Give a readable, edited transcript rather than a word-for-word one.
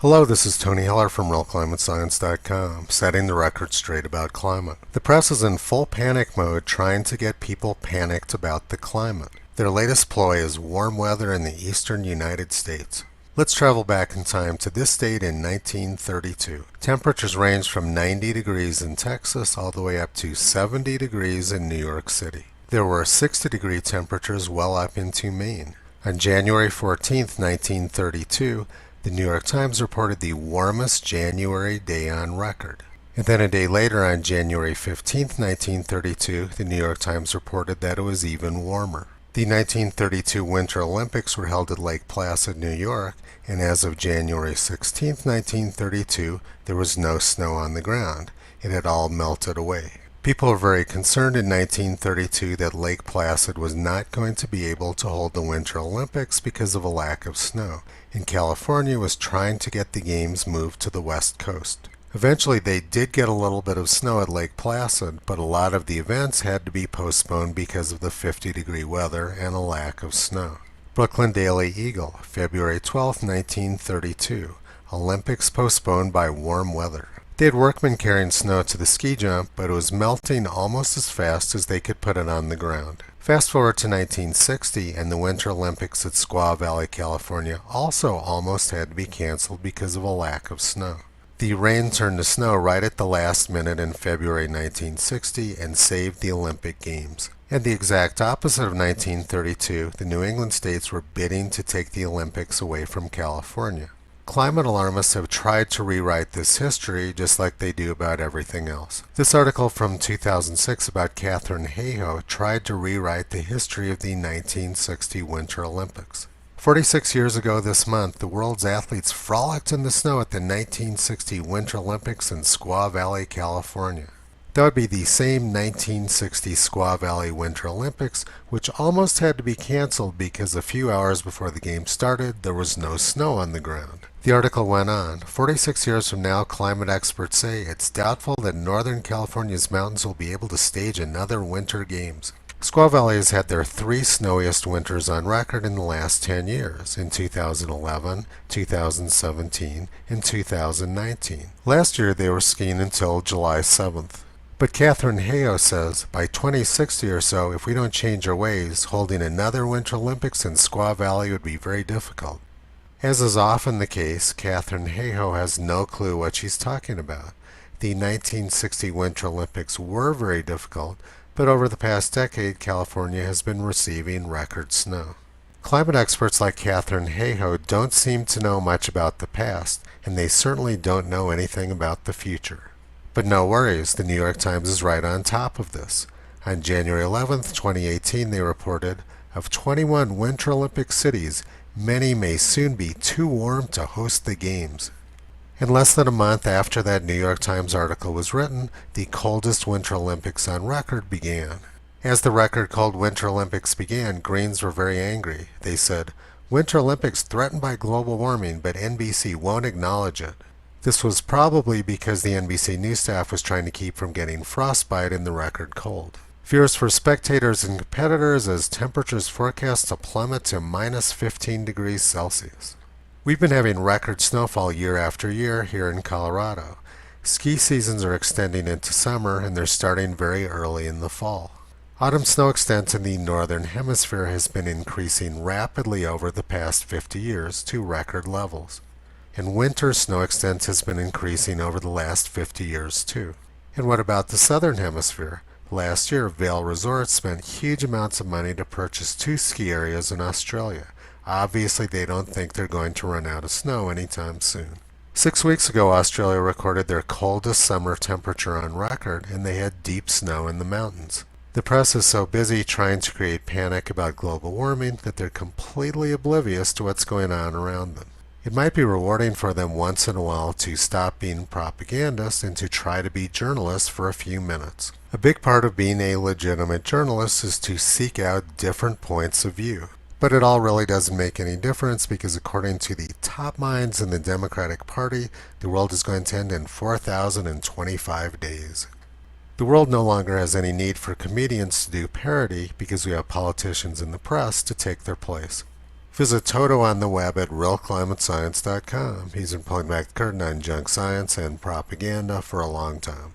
Hello, this is Tony Heller from RealClimateScience.com, setting the record straight about climate. The press is in full panic mode trying to get people panicked about the climate. Their latest ploy is warm weather in the eastern United States. Let's travel back in time to this date in 1932. Temperatures ranged from 90 degrees in Texas all the way up to 70 degrees in New York City. There were 60-degree temperatures well up into Maine. On January 14, 1932, the New York Times reported the warmest January day on record. And then a day later, on January 15, 1932, the New York Times reported that it was even warmer. The 1932 Winter Olympics were held at Lake Placid, New York, and as of January 16, 1932, there was no snow on the ground. It had all melted away. People were very concerned in 1932 that Lake Placid was not going to be able to hold the Winter Olympics because of a lack of snow, and California was trying to get the games moved to the West Coast. Eventually they did get a little bit of snow at Lake Placid, but a lot of the events had to be postponed because of the 50-degree weather and a lack of snow. Brooklyn Daily Eagle, February 12, 1932. Olympics postponed by warm weather. They had workmen carrying snow to the ski jump, but it was melting almost as fast as they could put it on the ground. Fast forward to 1960, and the Winter Olympics at Squaw Valley, California also almost had to be canceled because of a lack of snow. The rain turned to snow right at the last minute in February 1960 and saved the Olympic Games. And the exact opposite of 1932, the New England states were bidding to take the Olympics away from California. Climate alarmists have tried to rewrite this history just like they do about everything else. This article from 2006 about Katharine Hayhoe tried to rewrite the history of the 1960 Winter Olympics. 46 years ago this month, the world's athletes frolicked in the snow at the 1960 Winter Olympics in Squaw Valley, California. That would be the same 1960 Squaw Valley Winter Olympics, which almost had to be canceled because a few hours before the game started, there was no snow on the ground. The article went on, 46 years from now, climate experts say it's doubtful that Northern California's mountains will be able to stage another Winter Games. Squaw Valley has had their three snowiest winters on record in the last 10 years, in 2011, 2017, and 2019. Last year they were skiing until July 7th. But Katharine Hayhoe says, by 2060 or so, if we don't change our ways, holding another Winter Olympics in Squaw Valley would be very difficult. As is often the case, Katharine Hayhoe has no clue what she's talking about. The 1960 Winter Olympics were very difficult, but over the past decade, California has been receiving record snow. Climate experts like Katharine Hayhoe don't seem to know much about the past, and they certainly don't know anything about the future. But no worries, the New York Times is right on top of this. On January 11, 2018, they reported, of 21 Winter Olympic cities, many may soon be too warm to host the games. And less than a month after that New York Times article was written, the coldest Winter Olympics on record began. As the record cold Winter Olympics began, Greens were very angry. They said, "Winter Olympics threatened by global warming, but NBC won't acknowledge it." This was probably because the NBC news staff was trying to keep from getting frostbite in the record cold. Fears for spectators and competitors as temperatures forecast to plummet to minus 15 degrees Celsius. We've been having record snowfall year after year here in Colorado. Ski seasons are extending into summer and they're starting very early in the fall. Autumn snow extent in the northern hemisphere has been increasing rapidly over the past 50 years to record levels. And winter snow extent has been increasing over the last 50 years too. And what about the southern hemisphere? Last year, Vail Resorts spent huge amounts of money to purchase 2 ski areas in Australia. Obviously, they don't think they're going to run out of snow anytime soon. 6 weeks ago, Australia recorded their coldest summer temperature on record, and they had deep snow in the mountains. The press is so busy trying to create panic about global warming that they're completely oblivious to what's going on around them. It might be rewarding for them once in a while to stop being propagandists and to try to be journalists for a few minutes. A big part of being a legitimate journalist is to seek out different points of view. But it all really doesn't make any difference because according to the top minds in the Democratic Party, the world is going to end in 4,025 days. The world no longer has any need for comedians to do parody because we have politicians in the press to take their place. Visit Toto on the web at realclimatescience.com. He's been pulling back the curtain on junk science and propaganda for a long time.